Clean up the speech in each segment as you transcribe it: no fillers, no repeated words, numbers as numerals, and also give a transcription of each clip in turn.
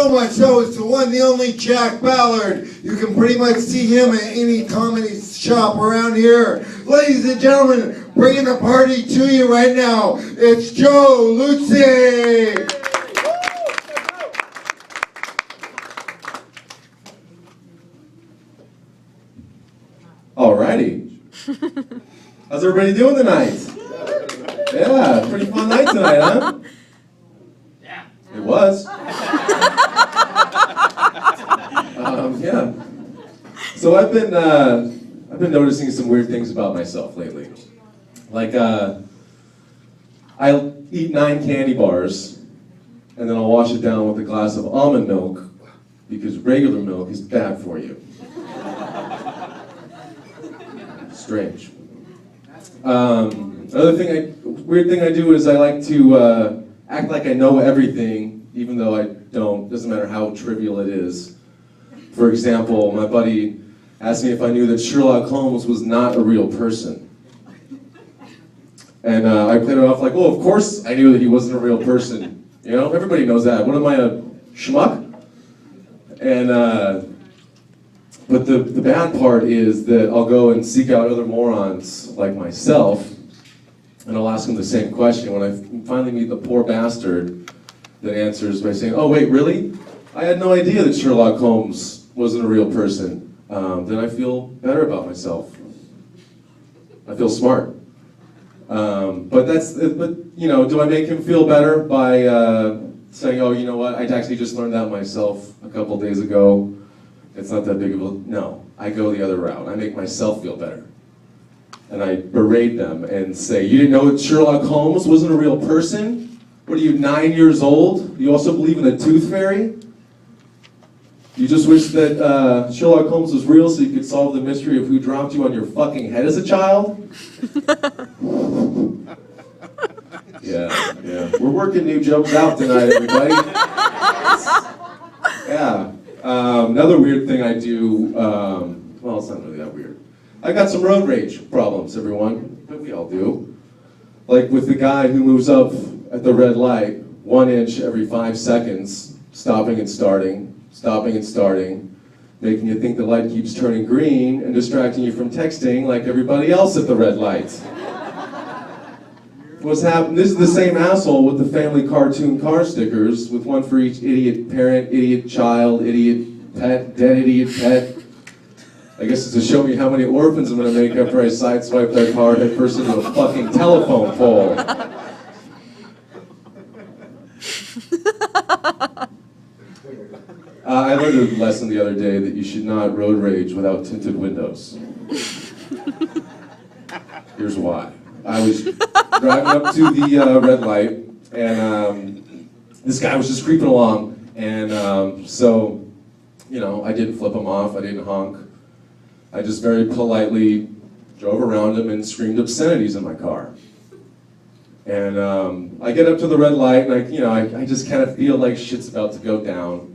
So much so, it's the one, the only Jack Ballard. You can pretty much see him at any comedy shop around here. Ladies and gentlemen, bringing the party to you right now, it's Joe Luzzi. Alrighty. How's everybody doing tonight? Yeah, pretty fun night tonight, huh? Yeah. It was. Yeah. So I've been noticing some weird things about myself lately. Like I'll eat 9 candy bars, and then I'll wash it down with a glass of almond milk because regular milk is bad for you. Strange. Another weird thing I do is I like to act like I know everything, even though I don't. Doesn't matter how trivial it is. For example, my buddy asked me if I knew that Sherlock Holmes was not a real person. And I played it off like, well, of course I knew that he wasn't a real person. You know, everybody knows that. What am I, a schmuck? And but the bad part is that I'll go and seek out other morons like myself, and I'll ask them the same question. When I finally meet the poor bastard that answers by saying, oh wait, really? I had no idea that Sherlock Holmes wasn't a real person. Then I feel better about myself. I feel smart. But you know, do I make him feel better by saying, oh, you know what, I actually just learned that myself a couple days ago. It's not that big of a, no, I go the other route. I make myself feel better. And I berate them and say, you didn't know that Sherlock Holmes wasn't a real person? What are you, 9 years old? You also believe in the tooth fairy? You just wish that Sherlock Holmes was real so you could solve the mystery of who dropped you on your fucking head as a child? Yeah. We're working new jokes out tonight, everybody. Yeah. Another weird thing I do, well, it's not really that weird. I got some road rage problems, everyone, but we all do. Like with the guy who moves up at the red light 1 inch every 5 seconds, stopping and starting, making you think the light keeps turning green and distracting you from texting like everybody else at the red light. What's happened? This is the same asshole with the family cartoon car stickers, with one for each idiot parent, idiot child, idiot pet, dead idiot pet. I guess it's to show me how many orphans I'm gonna make after I sideswipe that car head first into a fucking telephone pole. I learned a lesson the other day that you should not road rage without tinted windows. Here's why. I was driving up to the red light, and this guy was just creeping along, and so, you know, I didn't flip him off, I didn't honk. I just very politely drove around him and screamed obscenities in my car. And I get up to the red light, and I just kind of feel like shit's about to go down.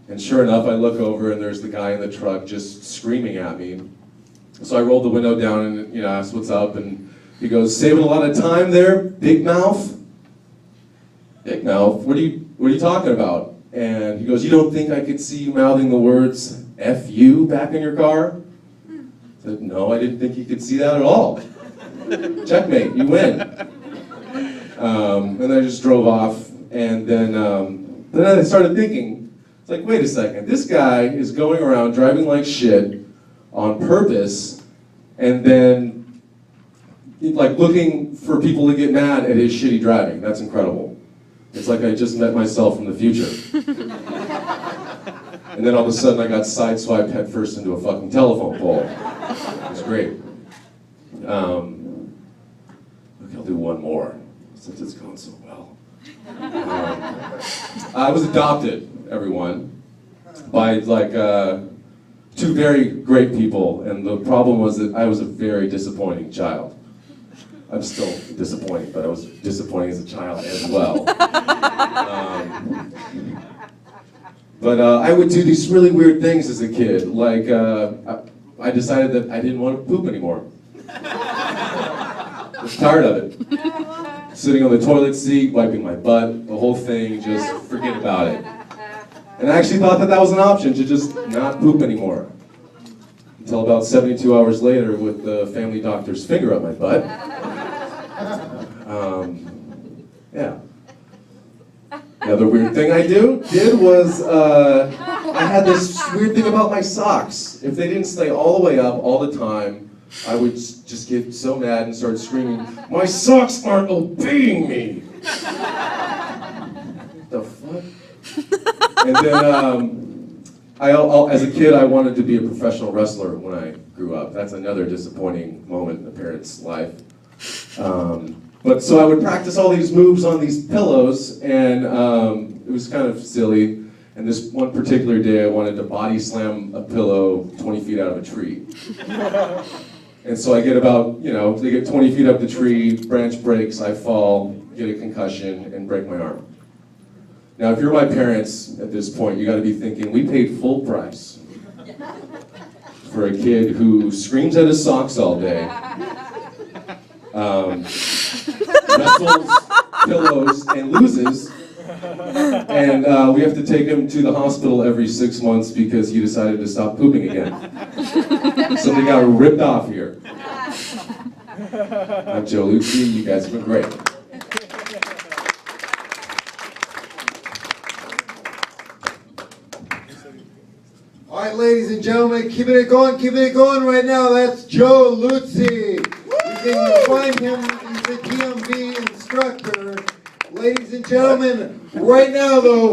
And sure enough, I look over, and there's the guy in the truck just screaming at me. So I rolled the window down and asked what's up, and he goes, saving a lot of time there, big mouth? Big mouth? What are you talking about? And he goes, you don't think I could see you mouthing the words F you back in your car? I said, no, I didn't think you could see that at all. Checkmate, you win. And I just drove off, and then I started thinking, it's like, wait a second, this guy is going around driving like shit on purpose, and then like looking for people to get mad at his shitty driving. That's incredible. It's like I just met myself from the future. And then all of a sudden I got sideswiped head first into a fucking telephone pole. It was great. I'll do one more, since it's going so well. I was adopted, everyone, by like 2 very great people, and the problem was that I was a very disappointing child. I'm still disappointed, but I was disappointing as a child as well. But I would do these really weird things as a kid, like I decided that I didn't want to poop anymore. I was tired of it. Sitting on the toilet seat, wiping my butt, the whole thing, just forget about it. And I actually thought that that was an option, to just not poop anymore. Until about 72 hours later with the family doctor's finger up my butt. Yeah. The other weird thing I did was, I had this weird thing about my socks. If they didn't stay all the way up all the time, I would just get so mad and start screaming, "My socks aren't obeying me!" The fuck? And then, as a kid, I wanted to be a professional wrestler when I grew up. That's another disappointing moment in a parent's life. But so I would practice all these moves on these pillows, and it was kind of silly. And this one particular day, I wanted to body slam a pillow 20 feet out of a tree. And so I get about, they get 20 feet up the tree, branch breaks, I fall, get a concussion, and break my arm. Now, if you're my parents at this point, you gotta be thinking, we paid full price for a kid who screams at his socks all day, wrestles pillows and loses, and we have to take him to the hospital every 6 months because he decided to stop pooping again. Somebody got ripped off here. I'm Joe Luzzi, you guys have been great. All right, ladies and gentlemen, keeping it going right now. That's Joe Luzzi. You can find him, he's a DMV instructor. Ladies and gentlemen, right now though,